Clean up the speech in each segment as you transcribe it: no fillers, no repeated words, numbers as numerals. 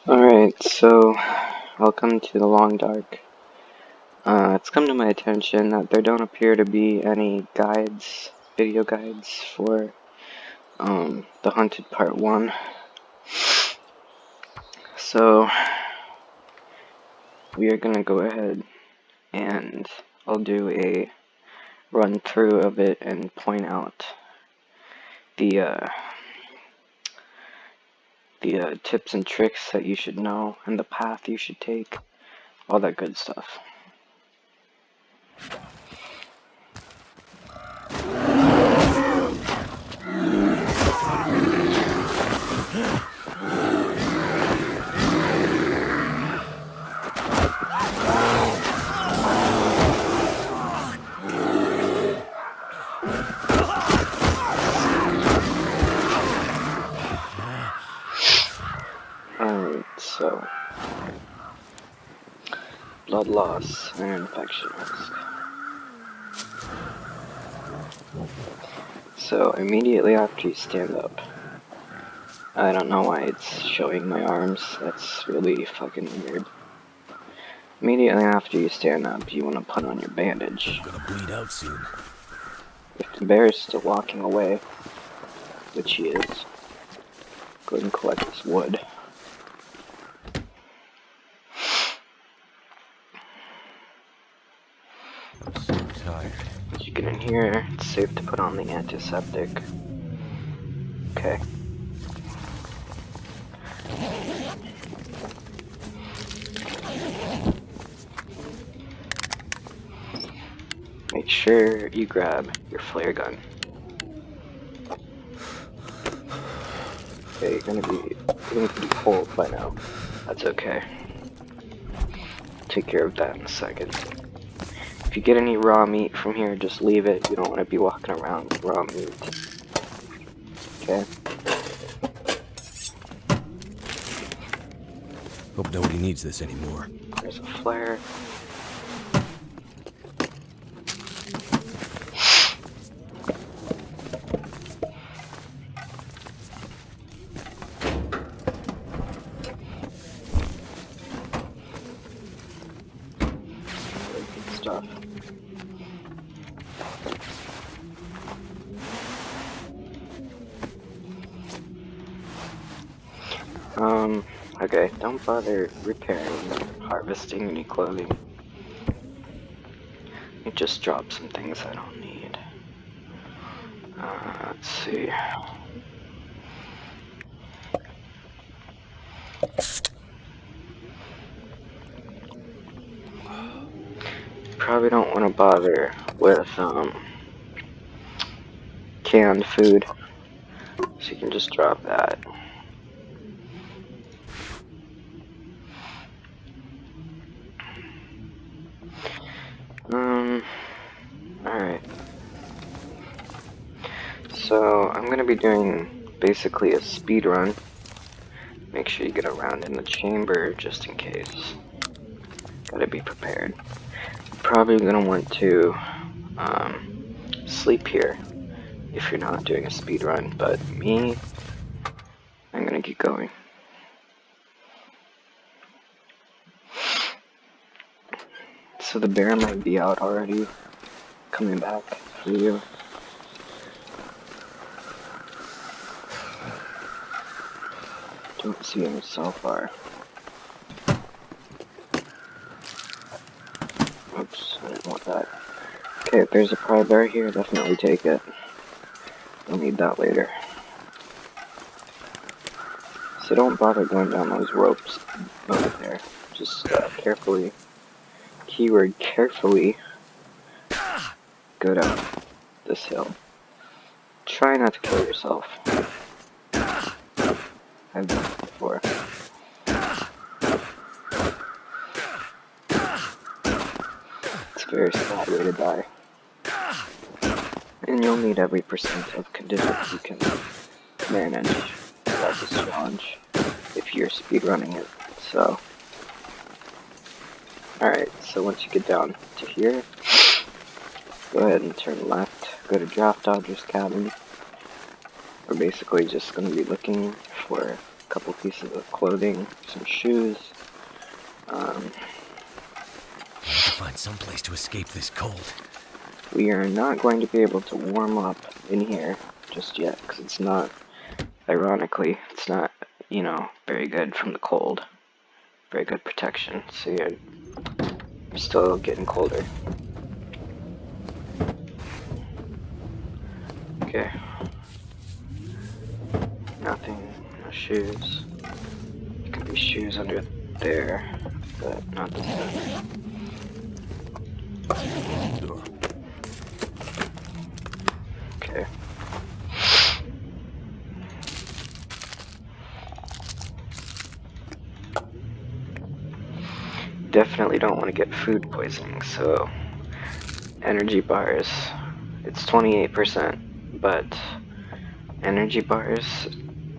Alright, so welcome to the Long Dark. It's come to my attention that there don't appear to be any guides, video guides for the Hunted Part 1. So we are gonna go ahead and I'll do a run through of it and point out the tips and tricks that you should know and the path you should take, all that good stuff. Alright, so blood loss and infection risk. So immediately after you stand up, I don't know why it's showing my arms, that's really fucking weird. Immediately after you stand up, you want to put on your bandage. Gonna bleed out soon. If the bear is still walking away, which he is, go ahead and collect this wood. I'm so tired. As you get in here, it's safe to put on the antiseptic. Okay. Make sure you grab your flare gun. Okay, you're gonna be getting pretty cold by now. That's okay. Take care of that in a second. If you get any raw meat from here, just leave it. You don't want to be walking around with raw meat. Okay? Hope nobody needs this anymore. There's a flare. Good stuff. Okay, don't bother repairing or harvesting any clothing. It just dropped some things I don't need. Let's see. Probably don't want to bother with canned food, so you can just drop that. Alright. So, I'm gonna be doing basically a speed run. Make sure you get around in the chamber just in case. Gotta be prepared. Probably gonna want to sleep here if you're not doing a speed run, but me, I'm gonna keep going. So the bear might be out already, coming back for you. Don't see him so far. Oops, I didn't want that. Okay, if there's a pry bar here, definitely take it. I'll need that later. So don't bother going down those ropes over there. Just carefully, keyword carefully, go down this hill. Try not to kill yourself. I've done it before. It's a very sad way to die. And you'll need every percent of conditions you can manage throughout this challenge if you're speedrunning it. So, alright, so once you get down to here, go ahead and turn left, go to Draft Dodger's cabin. We're basically just going to be looking for a couple pieces of clothing, some shoes. I have to find some place to escape this cold. We are not going to be able to warm up in here just yet, because it's not, ironically, it's not, you know, very good from the cold. Very good protection, so you're still getting colder. Okay. Nothing, no shoes. There could be shoes under there, but not this time. Okay. Definitely don't want to get food poisoning, so energy bars, it's 28%, but energy bars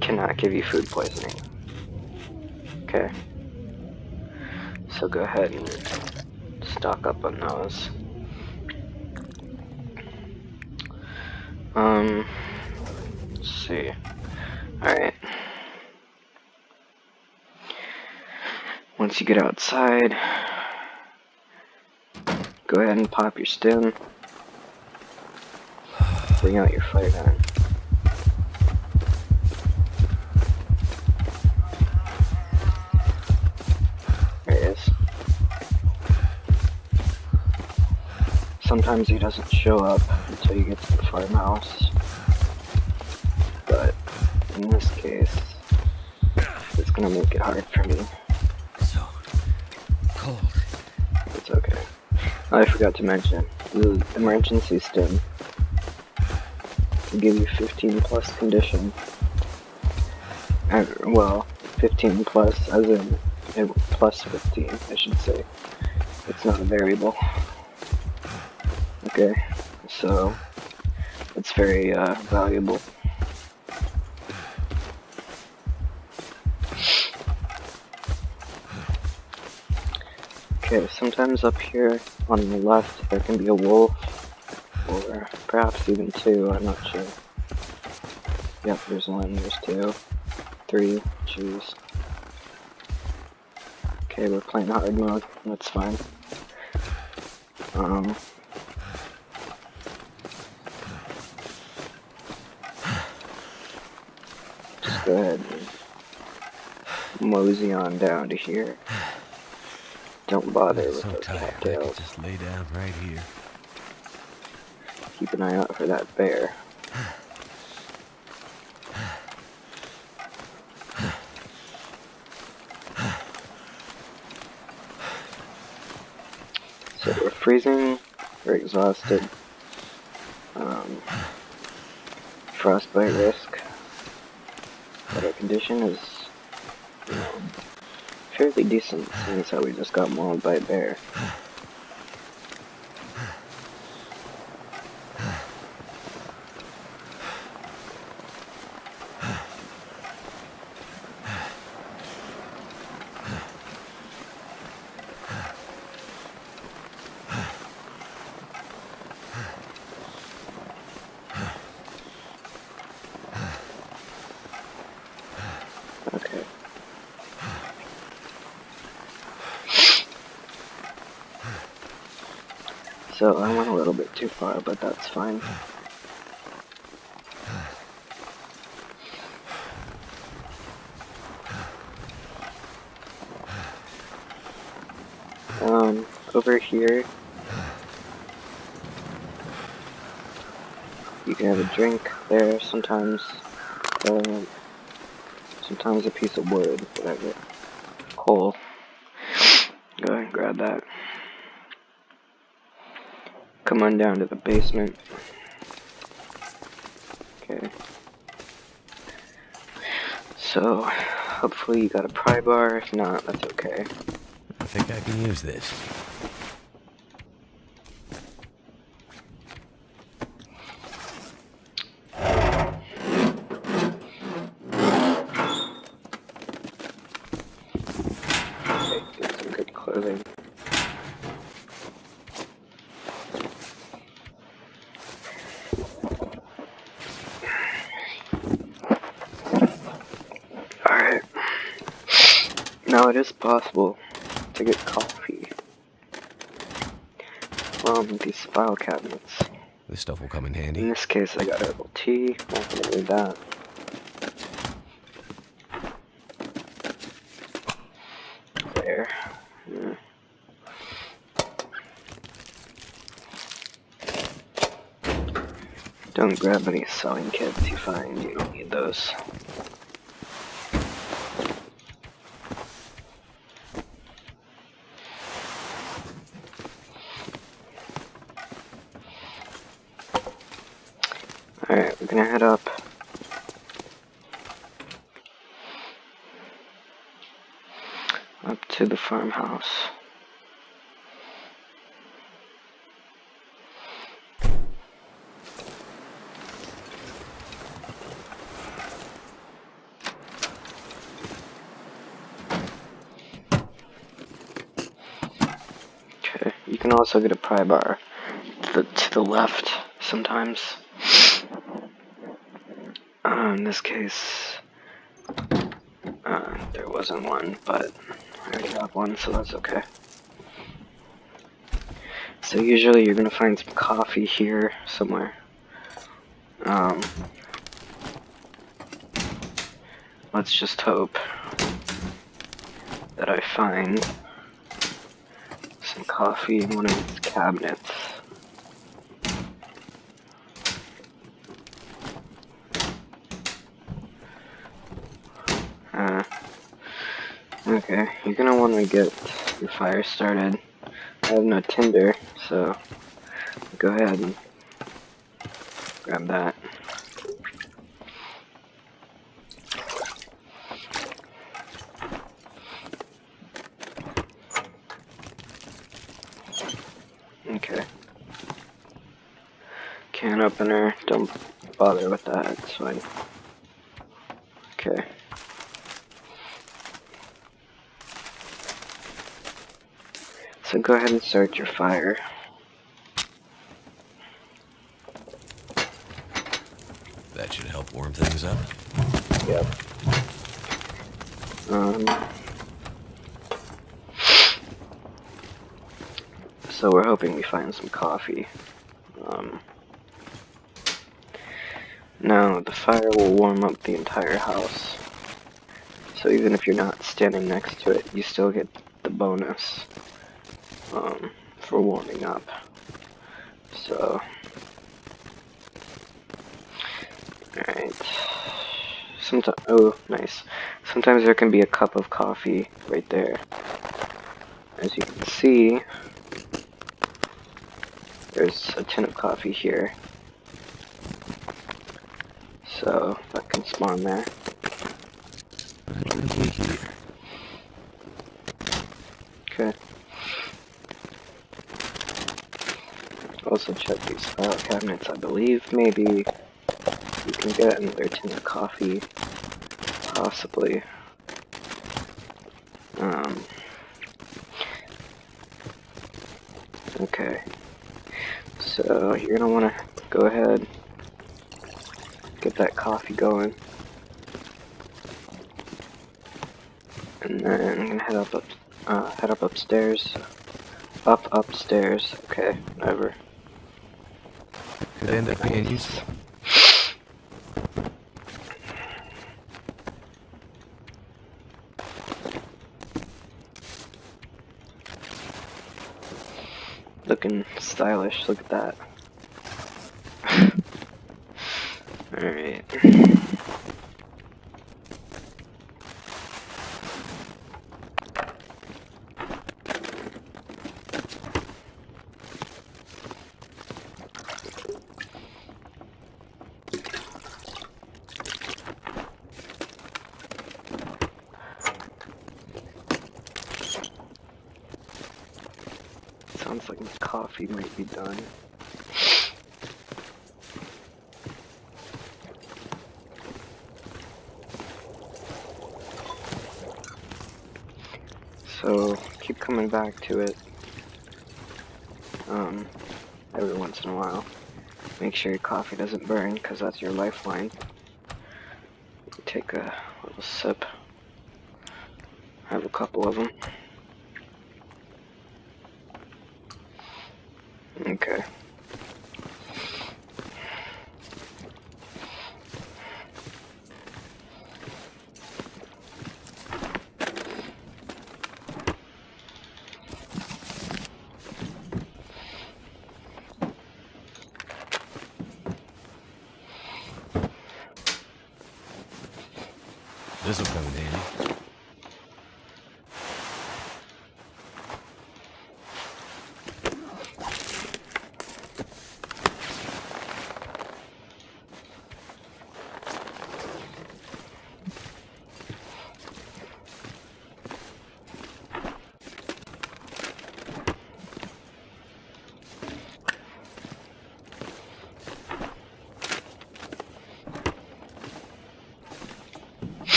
cannot give you food poisoning. Okay. So go ahead and stock up on those. Let's see. Alright. Once you get outside, go ahead and pop your stim. Bring out your fire gun. There it is. Sometimes he doesn't show up until you get to the farmhouse, but in this case, it's gonna make it hard for me. So cold. It's okay. I forgot to mention, the emergency stim can give you 15 plus condition. Well, 15 plus, as in plus 15, I should say. It's not a variable. Okay, so it's very valuable. Okay, sometimes up here on the left there can be a wolf, or perhaps even two, I'm not sure. Yep, there's one, there's two, three, jeez. Okay, we're playing hard mode, that's fine. Just go ahead and mosey on down to here. Don't bother I'm with so those tired. I cattails. could just lay down right here. Keep an eye out for that bear. So we're freezing, we're exhausted. Frostbite risk. But our condition is, you know, fairly decent, seeing as how we just got mauled by a bear. Okay. So I went a little bit too far, but that's fine. Over here, you can have a drink there, sometimes a piece of wood, whatever. Coal. Go ahead and grab that. Come on down to the basement. Okay. So, hopefully you got a pry bar. If not, that's okay. I think I can use this. Okay, get some good clothing. Alright. Now it is possible to get coffee from these file cabinets. This stuff will come in In handy. this case, I got herbal tea. Not gonna need that. There. Don't grab any selling kits you find. You don't need those. Alright, we're gonna head up. Up to the farmhouse. Okay, you can also get a pry bar to the left sometimes. In this case, there wasn't one, but I already got one, so that's okay. So usually you're gonna find some coffee here somewhere. Let's just hope that I find some coffee in one of these cabinets. Okay, you're gonna want to get your fire started. I have no tinder, so go ahead and grab that. Okay. Can opener, don't bother with that, it's fine. Okay. So go ahead and start your fire. That should help warm things up. Yep. So we're hoping we find some coffee. Now the fire will warm up the entire house. So even if you're not standing next to it, you still get the bonus for warming up. So, alright. Sometimes, oh, nice. Sometimes there can be a cup of coffee right there. As you can see, there's a tin of coffee here. So, that can spawn there. Okay. Also check these file cabinets. I believe maybe you can get another tin of coffee. Possibly. Okay. So, you're gonna wanna go ahead, get that coffee going. And then I'm gonna head up upstairs. Upstairs. Okay, whatever. Could end up being useful. Looking stylish, look at that. Alright. Sounds like my coffee might be done. So keep coming back to it every once in a while. Make sure your coffee doesn't burn, because that's your lifeline. Take a little sip. I have a couple of them. Okay. This'll come in handy.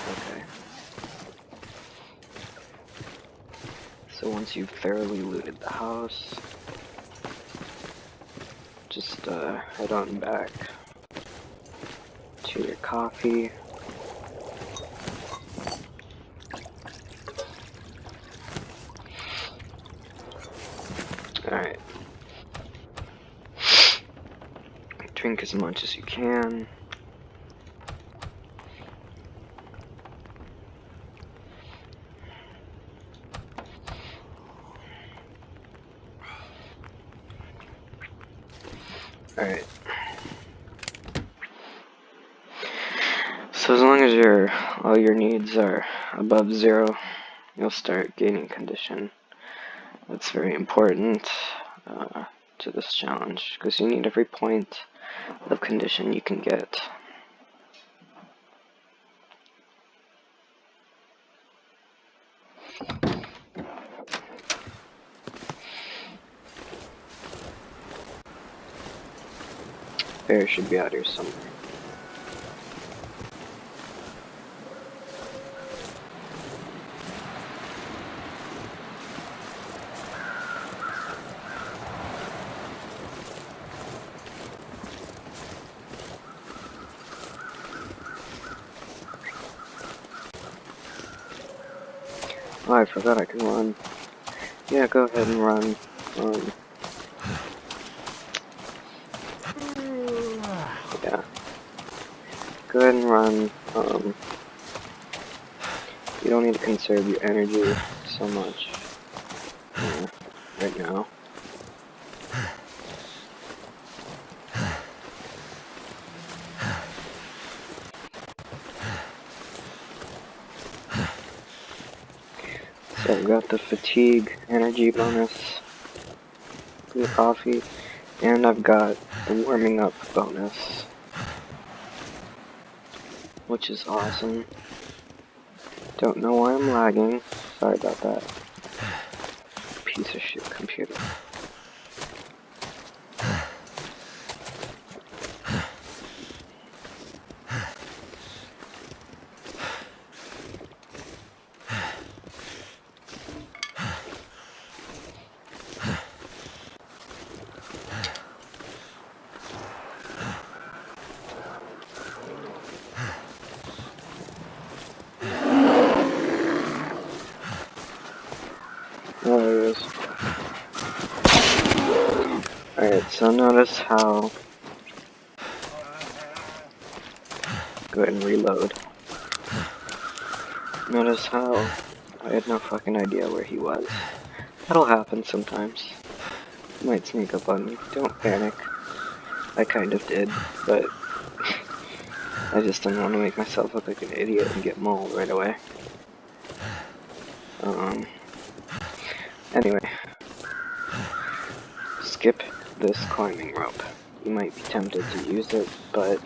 Okay. So once you've thoroughly looted the house, just head on back to your coffee. Alright. Drink as much as you can. Alright. So as long as all your needs are above 0, you'll start gaining condition. That's very important to this challenge, because you need every point of condition you can get. Bear should be out here somewhere. Oh, I forgot I can run. Yeah, go ahead and run. Yeah. Go ahead and run. You don't need to conserve your energy so much right now. So I've got the fatigue energy bonus from the coffee, and I've got the warming up bonus, which is awesome. Don't know why I'm lagging. Sorry about that. Piece of shit computer. Oh, there it is. Alright, so notice how... Go ahead and reload. Notice how I had no fucking idea where he was. That'll happen sometimes. He might sneak up on me. Don't panic. I kind of did, but I just didn't want to make myself look like an idiot and get mauled right away. Anyway. Skip this climbing rope. You might be tempted to use it, but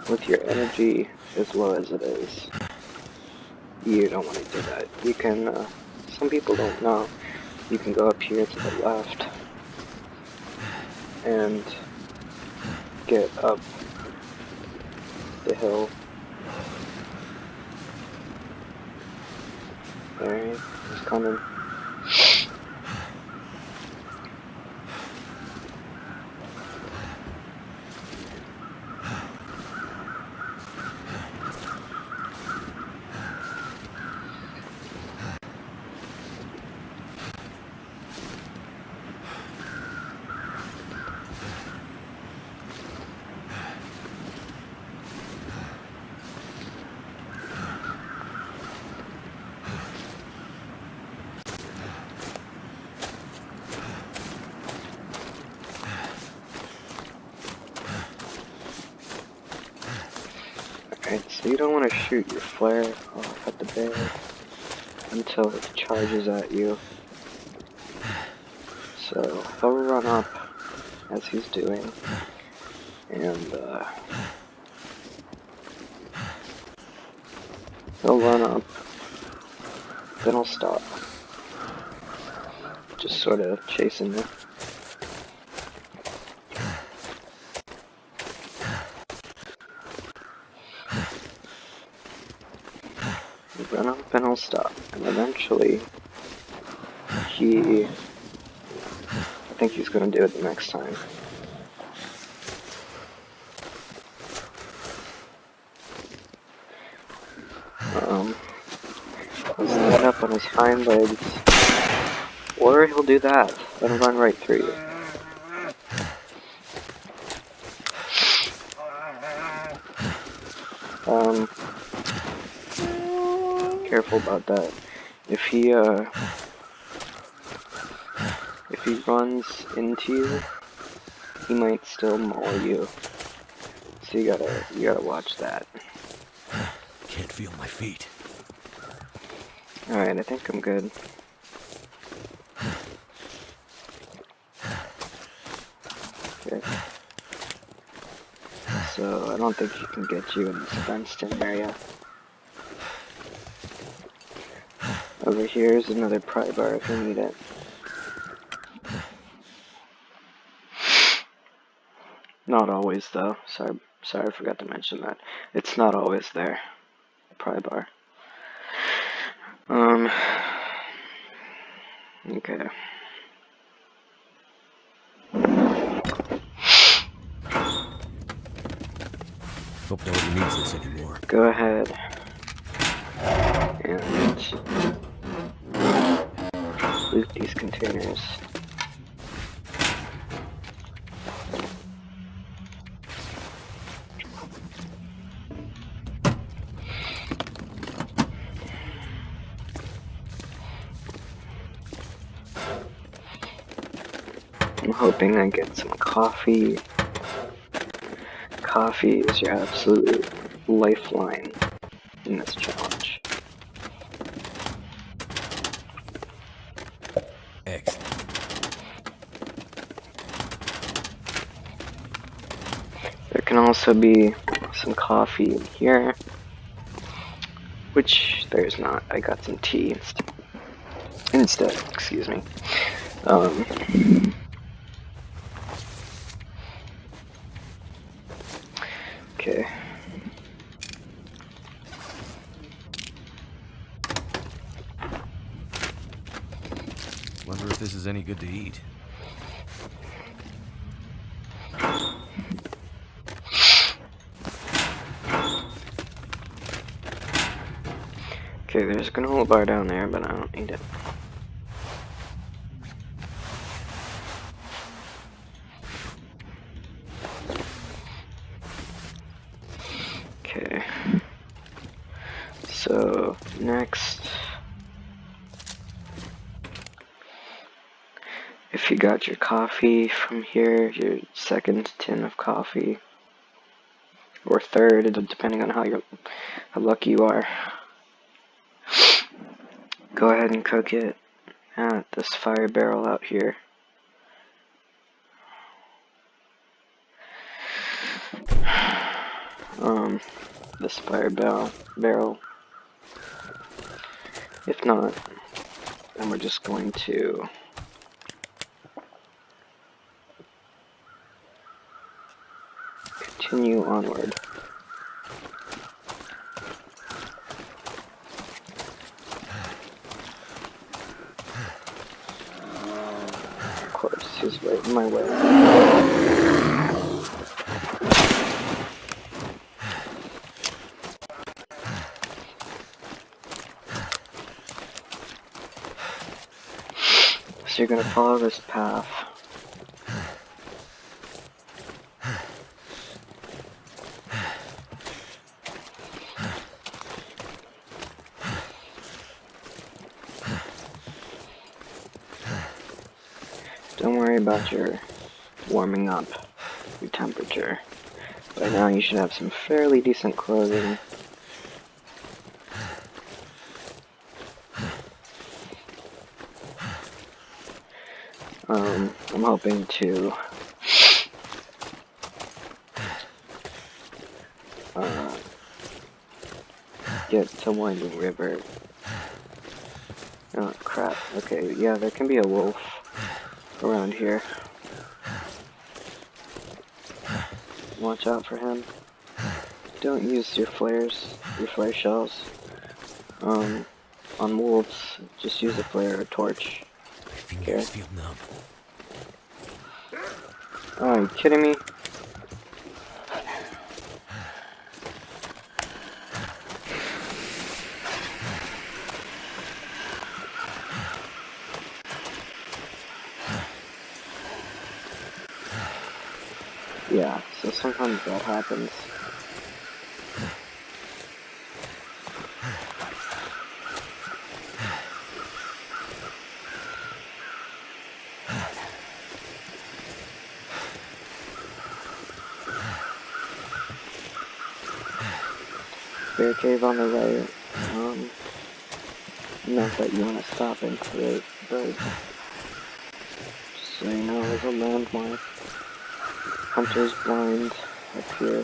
with your energy as low as it is, you don't want to do that. You can, some people don't know, you can go up here to the left and get up the hill. There, he's coming. So you don't want to shoot your flare off at the bear until it charges at you. So he'll run up as he's doing, and he'll run up, then he'll stop, just sort of chasing you. He'll run up and he'll stop, and eventually I think he's gonna do it the next time. He'll stand up on his hind legs, or he'll do that and run right through you. Careful about that. If he runs into you, he might still maul you. So you gotta watch that. Can't feel my feet. Alright, I think I'm good. Okay. So I don't think he can get you in this fenced-in area. Over here is another pry bar if you need it. Not always though. Sorry, I forgot to mention that. It's not always there. Pry bar. Okay. Hope nobody needs this anymore. Go ahead and loot these containers. I'm hoping I get some coffee. Coffee is your absolute lifeline in this challenge. Excellent. There can also be some coffee in here, which there's not. I got some tea instead, excuse me. Okay. Wonder if this is any good to eat. Okay, there's a granola bar down there, but I don't need it. Okay. So, next, if you got your coffee from here, your second tin of coffee, or third, depending on how lucky you are, go ahead and cook it at this fire barrel out here. This fire barrel. If not, then we're just going to continue onward. Of course, he's right in my way. So you're going to follow this path. Don't worry about your warming up, your temperature. By now you should have some fairly decent clothing I'm hoping to get to Winding River. Oh crap, okay, yeah, there can be a wolf around here. Watch out for him. Don't use your flares, your flare shells. On wolves, just use a flare or a torch. My fingers feel numb. Oh, are you kidding me? Yeah, so sometimes that happens. Bear cave on the right. Not that you want to stop into it, but just so you know, there's a landmark. Hunter's blind up here.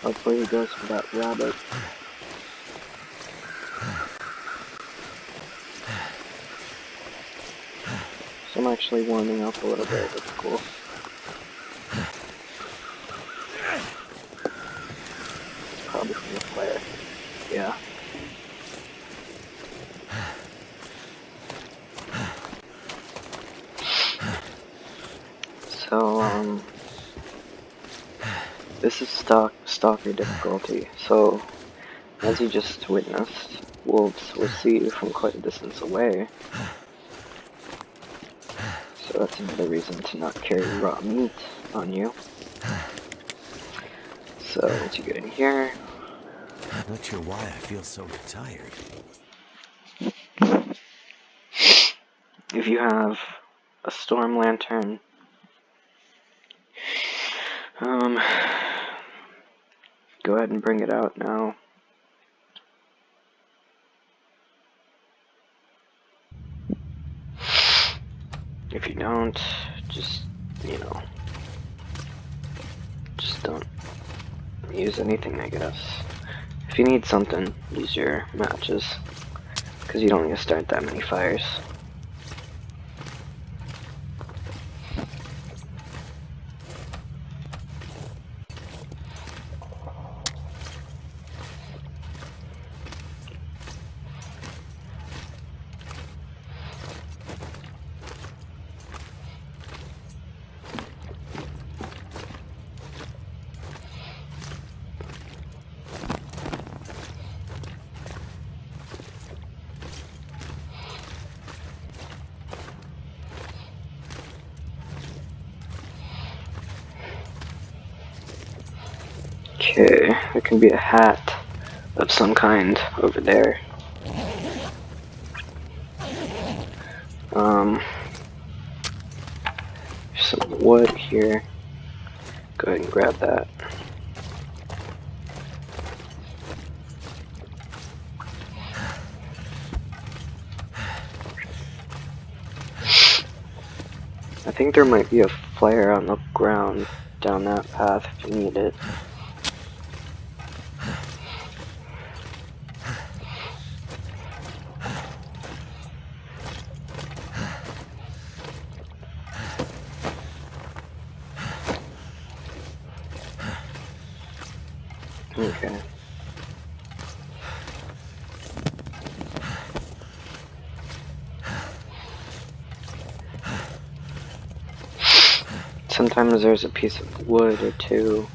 Hopefully he goes for that rabbit. So I'm actually warming up a little bit, that's cool. Probably from the flare. Yeah. So, this is stalker difficulty. So, as you just witnessed, wolves will see you from quite a distance away. So that's another reason to not carry raw meat on you. So once you get in here, I'm not sure why I feel so tired. if you have a storm lantern, go ahead and bring it out now. If you don't, just, you know, just don't use anything, I guess. If you need something, use your matches, because you don't need to start that many fires. Okay, there can be a hat of some kind over there. Some wood here. Go ahead and grab that. I think there might be a flare on the ground down that path if you need it. Okay. Sometimes there's a piece of wood or two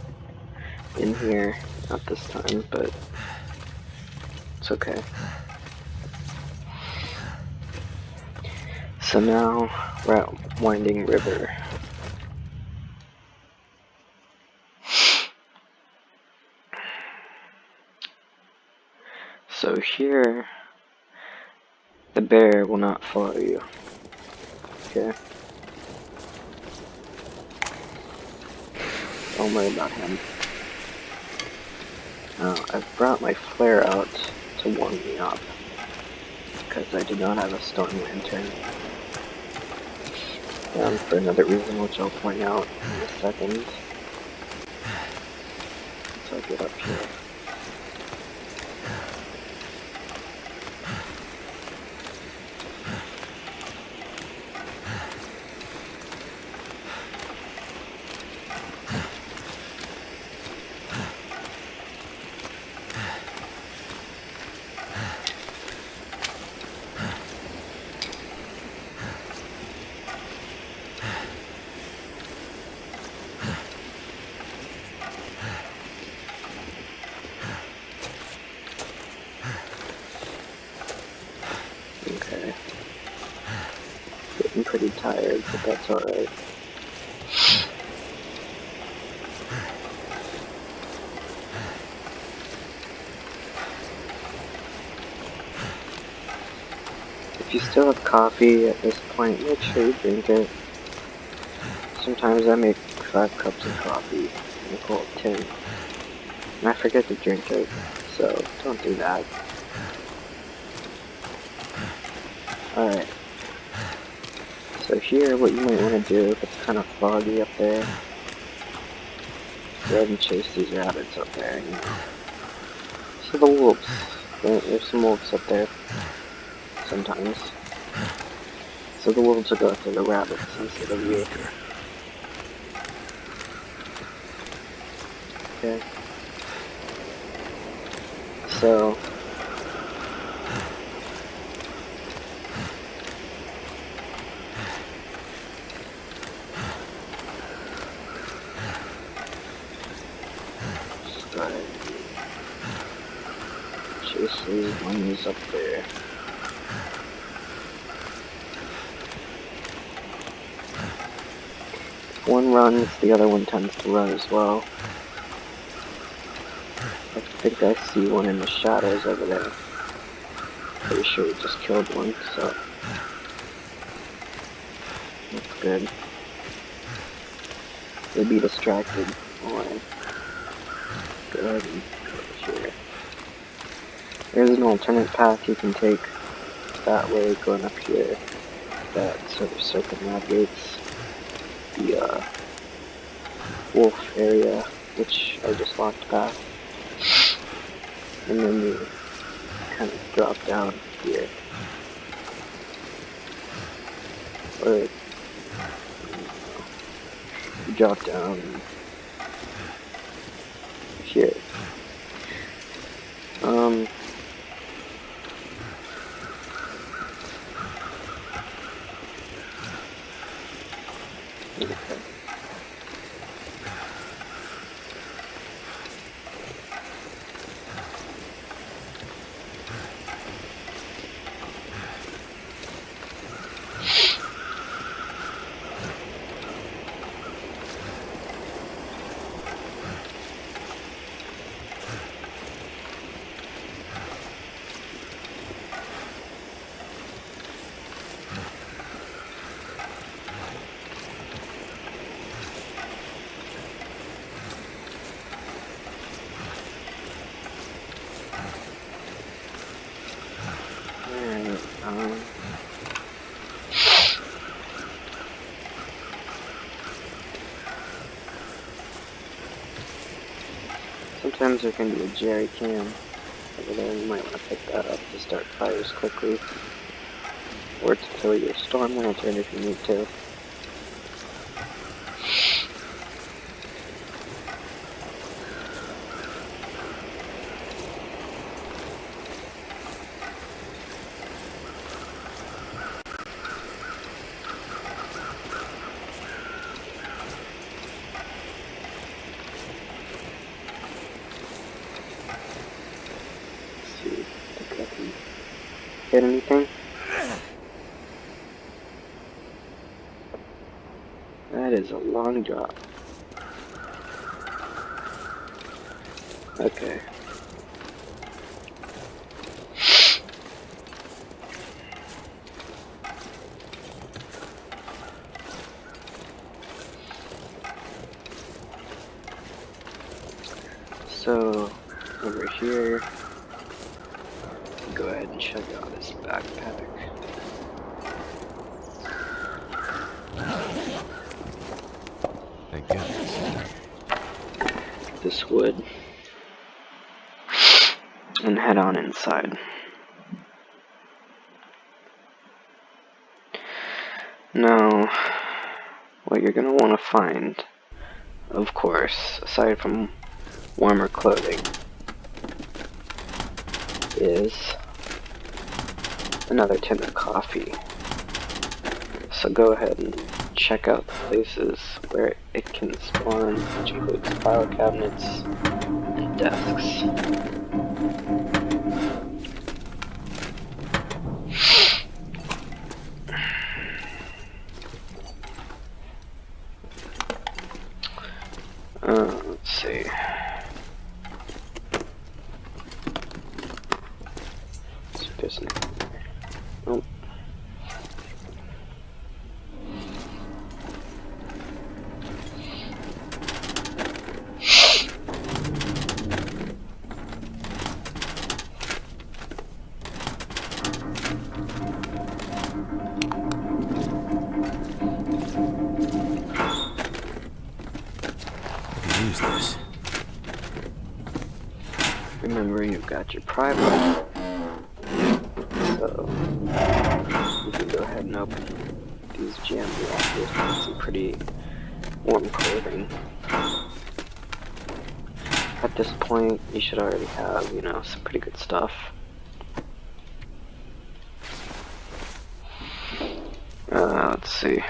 in here. Not this time, but it's okay. So now we're at Winding River. So here, the bear will not follow you. Okay? Don't worry about him. I've brought my flare out to warm me up, because I do not have a storm lantern. And for another reason, which I'll point out in a second. So I'll get up here. Okay. Getting pretty tired, but that's alright. If you still have coffee at this point, make sure you drink it. Sometimes I make 5 cups of coffee in a cold tin, and I forget to drink it, so don't do that. Alright. So here, what you might want to do, if it's kind of foggy up there, go ahead and chase these rabbits up there, you know. See the wolves. There's some wolves up there. Sometimes. So the wolves will go after the rabbits instead of you. Okay. So just go ahead and chase these ones up there. If one runs, the other one tends to run as well. I think I see one in the shadows over there. Pretty sure we just killed one, so that's good. They'll be distracted while I go ahead and go here. There's an alternate path you can take that way, going up here. That sort of circumnavigates the wolf area, which I just walked past. And then you kind of drop down here. Or you drop down here. Okay. Sometimes there can be a jerry can over there, you might want to pick that up to start fires quickly. Or to fill your storm lantern if you need to. Hit anything? That is a long drop. Okay. So over here. Go ahead and check out his backpack. Thank goodness. This wood. And head on inside. Now, what you're gonna want to find, of course, aside from warmer clothing, is another tin of coffee. So go ahead and check out the places where it can spawn, which includes file cabinets and desks. Let's see. So there's an... Oh. Use this. Remember, you've got your private, so you can go ahead and open these jam lockers with some pretty warm clothing. At this point, you should already have, you know, some pretty good stuff. Let's see.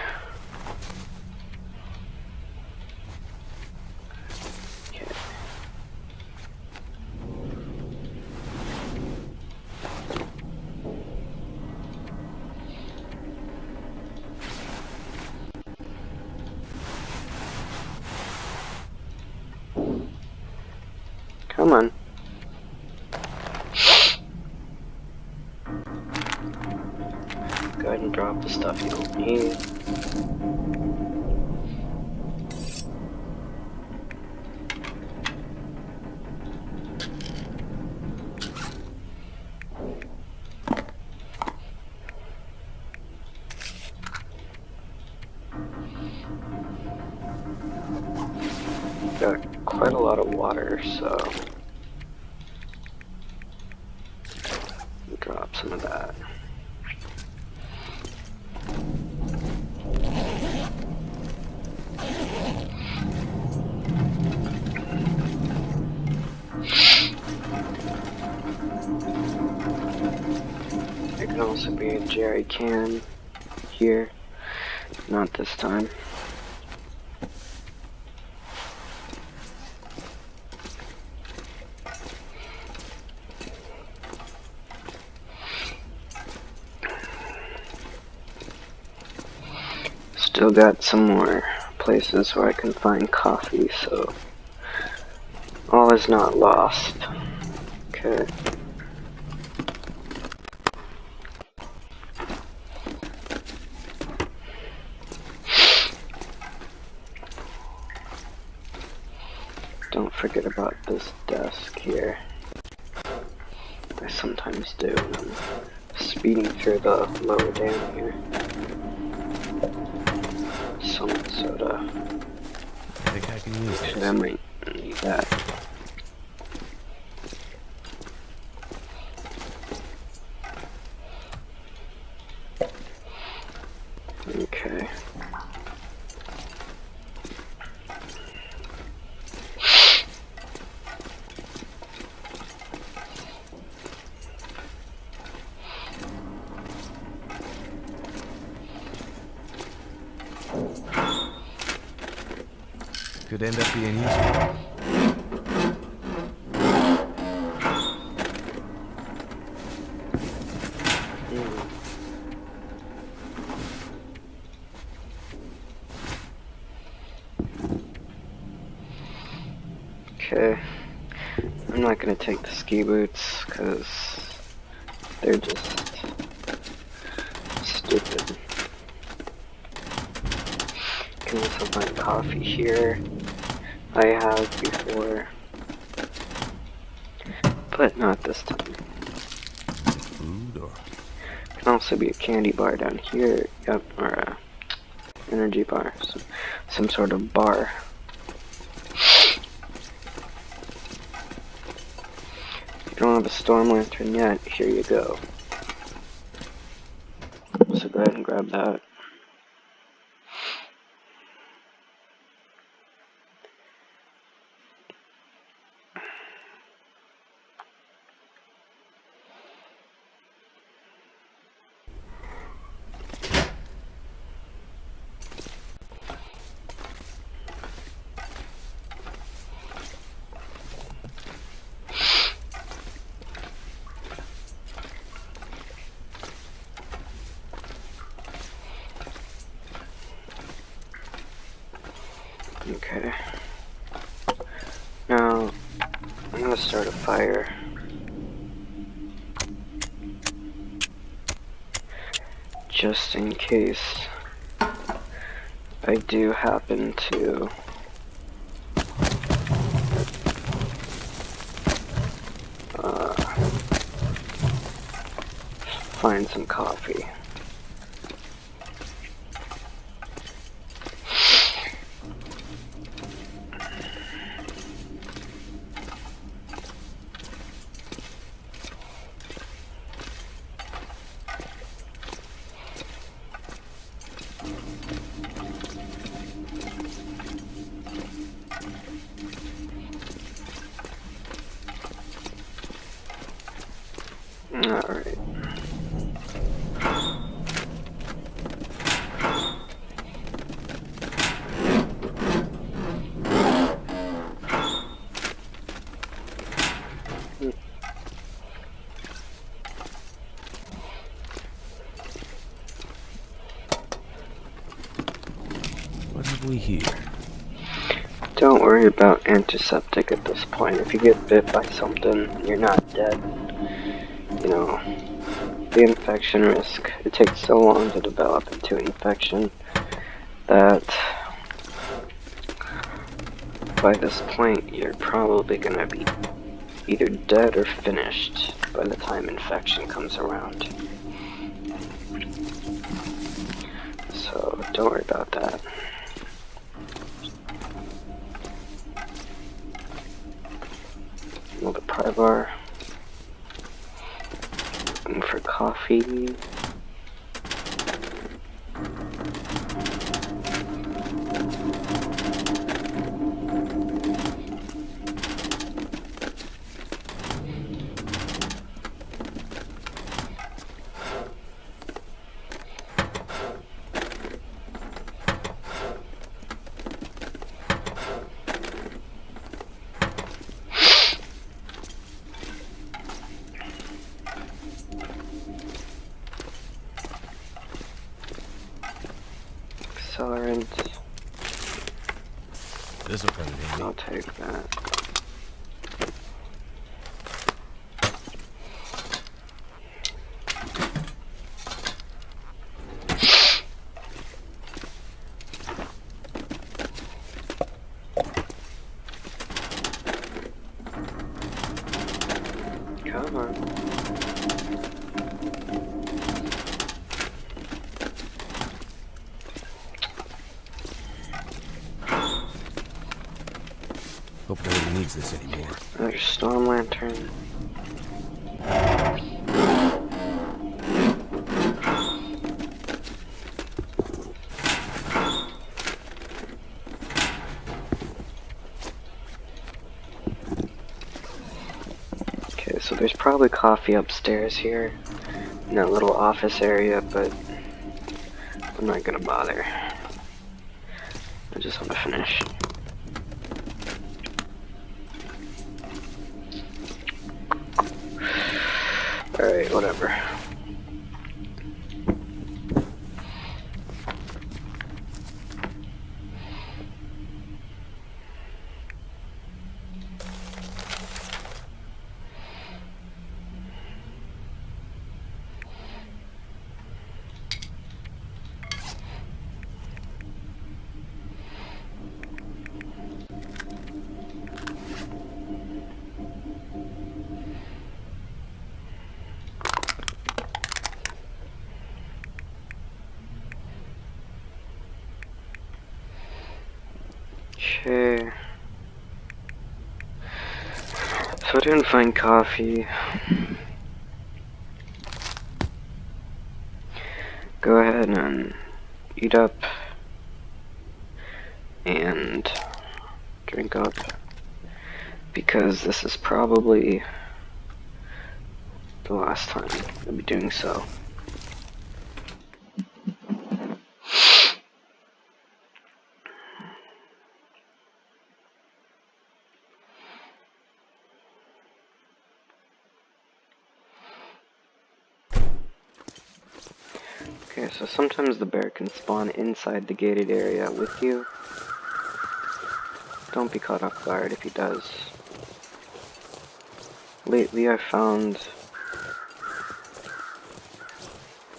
Come on. Go ahead and drop the stuff you don't need. Got quite a lot of water, so drop some of that. There can also be a jerry can here, not this time. Still got some more places where I can find coffee, so all is not lost. Okay. Don't forget about this desk here. I sometimes do when I'm speeding through the lower dam here. Some soda. I think I can use this. I might need that. Okay. Could end up being useful. Okay. I'm not gonna take the ski boots because they're just stupid. You can also find coffee here. I have before. but not this time. Food or... Can also be a candy bar down here, yep, or a energy bar, so some sort of bar. If you don't have a storm lantern yet, here you go. So go ahead and grab that. Okay. Now, I'm gonna start a fire. Just in case I do happen to find some coffee. Alright. What have we here? Don't worry about antiseptic at this point. If you get bit by something, you're not dead. You know, the infection risk, it takes so long to develop into infection that by this point you're probably gonna be either dead or finished by the time infection comes around. So don't worry about that. Another pry bar. Looking for coffee. Accelerant. This'll come in handy. I'll take that. Come on. Hope nobody needs this anymore. Another storm lantern. Okay, so there's probably coffee upstairs here in that little office area, but I'm not gonna bother. I just want to finish. Alright, whatever. So I didn't find coffee. Go ahead and eat up and drink up, because this is probably the last time I'll be doing so. Okay, so sometimes the bear can spawn inside the gated area with you. Don't be caught off guard if he does. Lately I found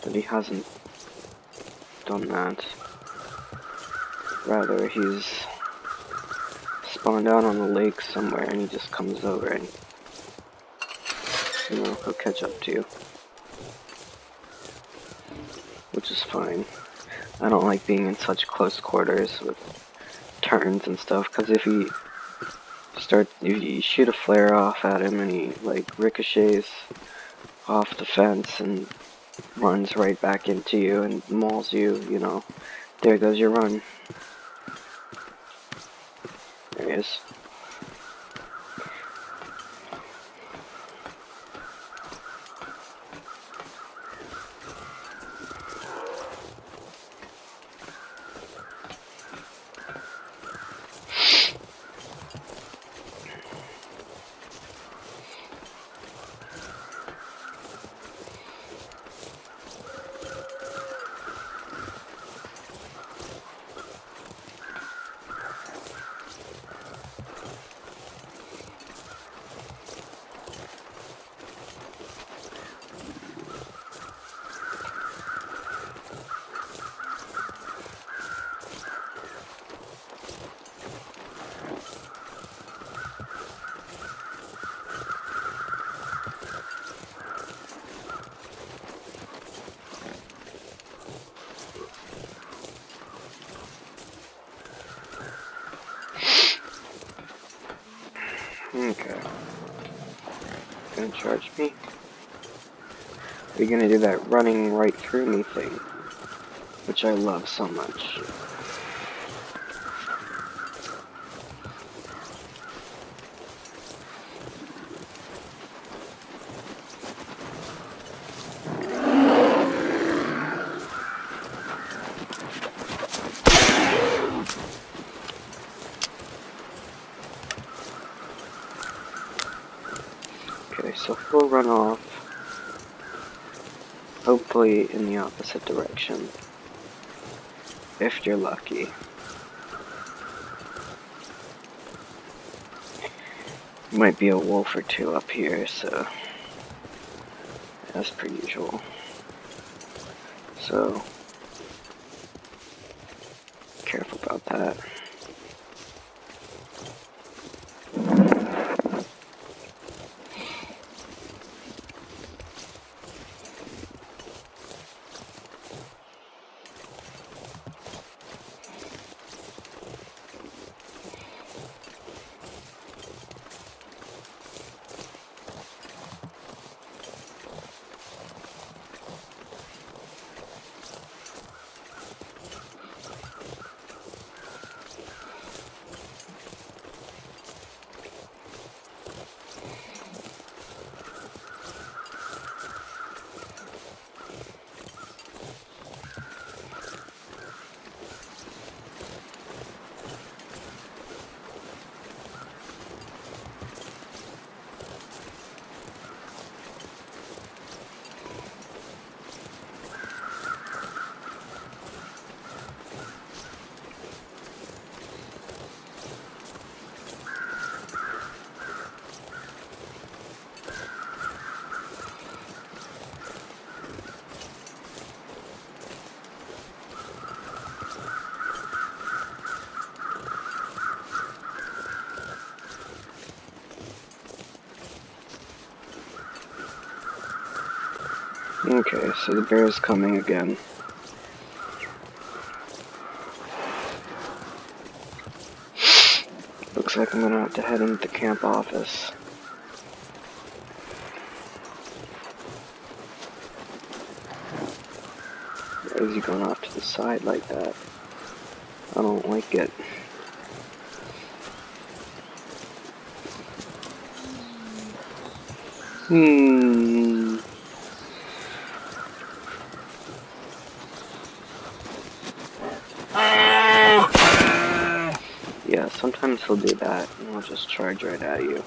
that he hasn't done that. Rather, he's spawned out on the lake somewhere and he just comes over and, you know, he'll catch up to you. Which is fine. I don't like being in such close quarters with turns and stuff, because if you shoot a flare off at him and he like ricochets off the fence and runs right back into you and mauls you, you know, there goes your run. There he is. Okay. Gonna charge me? Are you gonna do that running right through me thing? Which I love so much. Okay, so we'll run off, hopefully in the opposite direction, if you're lucky. Might be a wolf or two up here, so as per usual. So careful about that. Okay, so the bear is coming again. Looks like I'm gonna have to head into the camp office. Why is he going off to the side like that? I don't like it. Yeah, sometimes he'll do that, and he'll just charge right at you.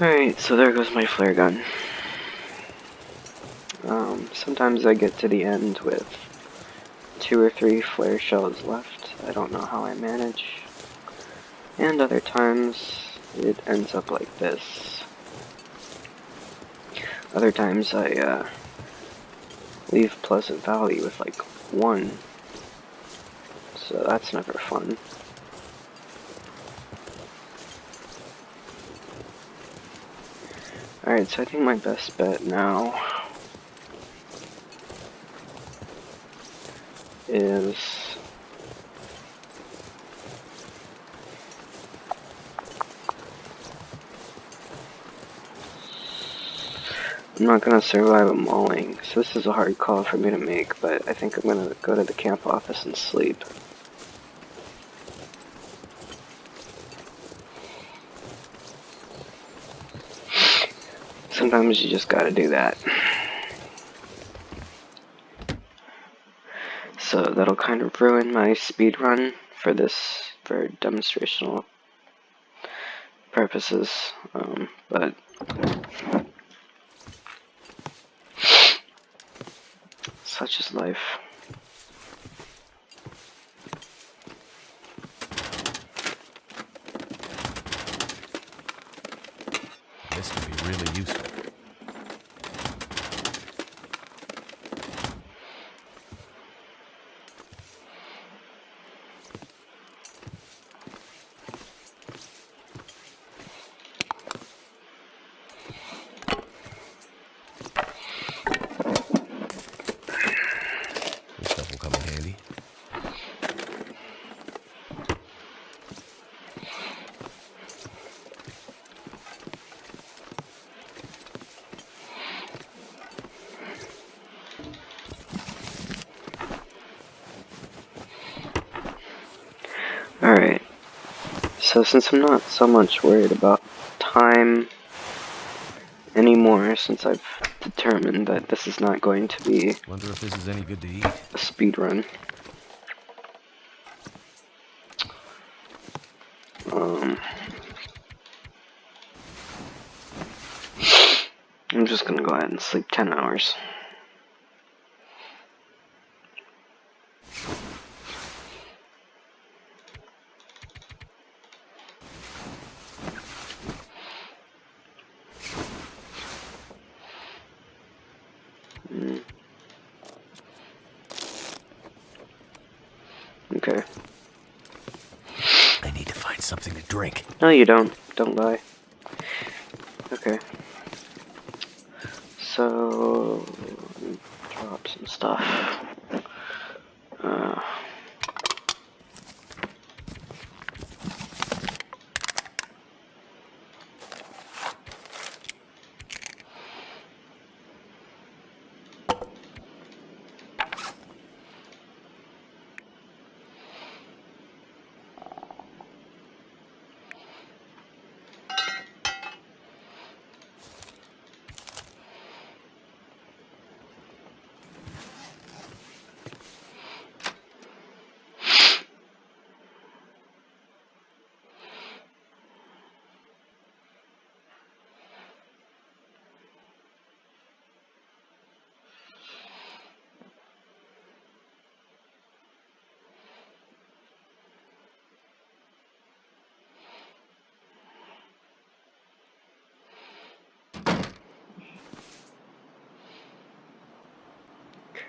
Alright, so there goes my flare gun. Sometimes I get to the end with 2 or 3 flare shells left. I don't know how I manage. And other times, it ends up like this. Other times I leave Pleasant Valley with like 1. So that's never fun. Alright, so I think my best bet now is I'm not gonna survive a mauling, so this is a hard call for me to make, but I think I'm gonna go to the camp office and sleep. Sometimes you just gotta do that. So that'll kind of ruin my speed run for this, for demonstrational purposes, but such is life. This could be really useful. This stuff will come in handy. Alright, so since I'm not so much worried about time anymore, since I've determined that this is not going to be Wonder if this is any good to eat. a speed run, I'm just gonna go ahead and sleep 10 hours. Okay. I need to find something to drink. No, you don't. Don't lie. Okay. So, drop some stuff.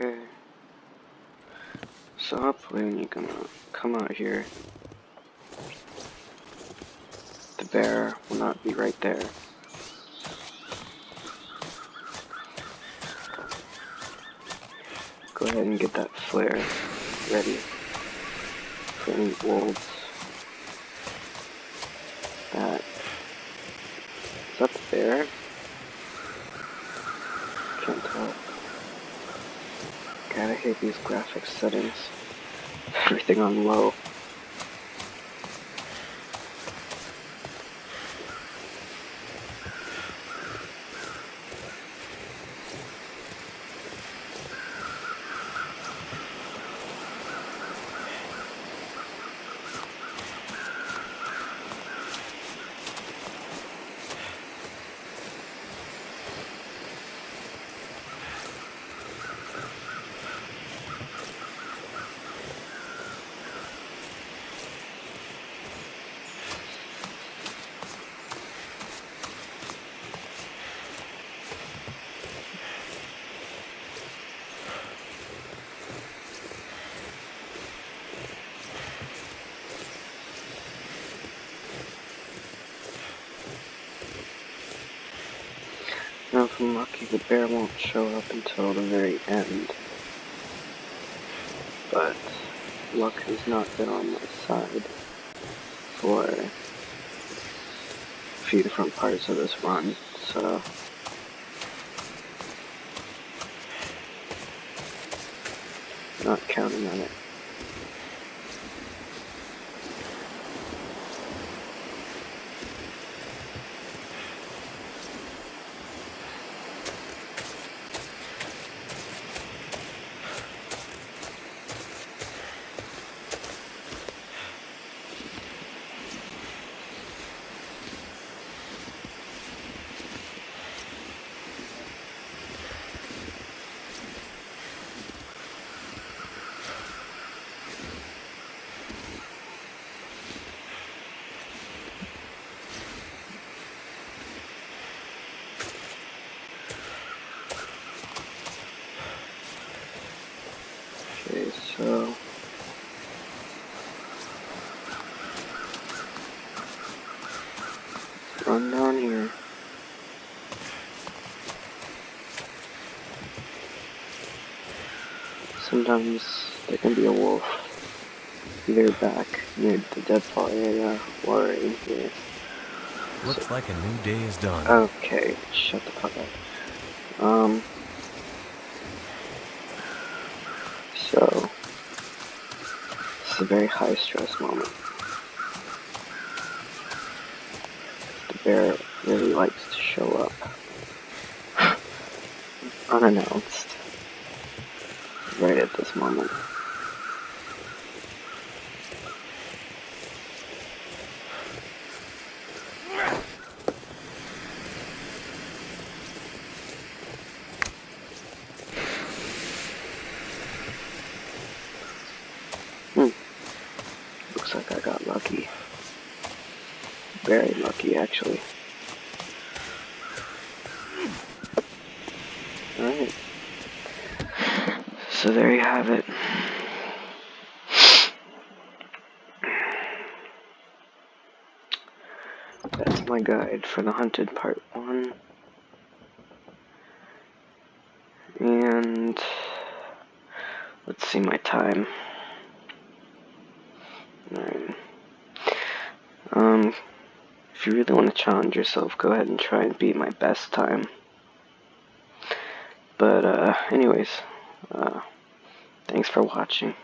Okay. So hopefully when you're gonna come out here, the bear will not be right there. Go ahead and get that flare ready for any wolves. Is that the bear? Can't tell. hate these graphics settings. Everything on low. Now if I'm lucky, the bear won't show up until the very end. But luck has not been on my side for a few different parts of this run, so not counting on it. Okay, so run down here. Sometimes there can be a wolf either back near the deadfall area or in here. Looks like a new day is done. Okay, shut the fuck up. So it's a very high stress moment. The bear really likes to show up unannounced right at this moment. Looks like I got lucky. Very lucky, actually. Alright. So there you have it. That's my guide for the Hunted Part 1. And let's see my time. Alright. If you really want to challenge yourself, go ahead and try and beat my best time. But anyways, thanks for watching.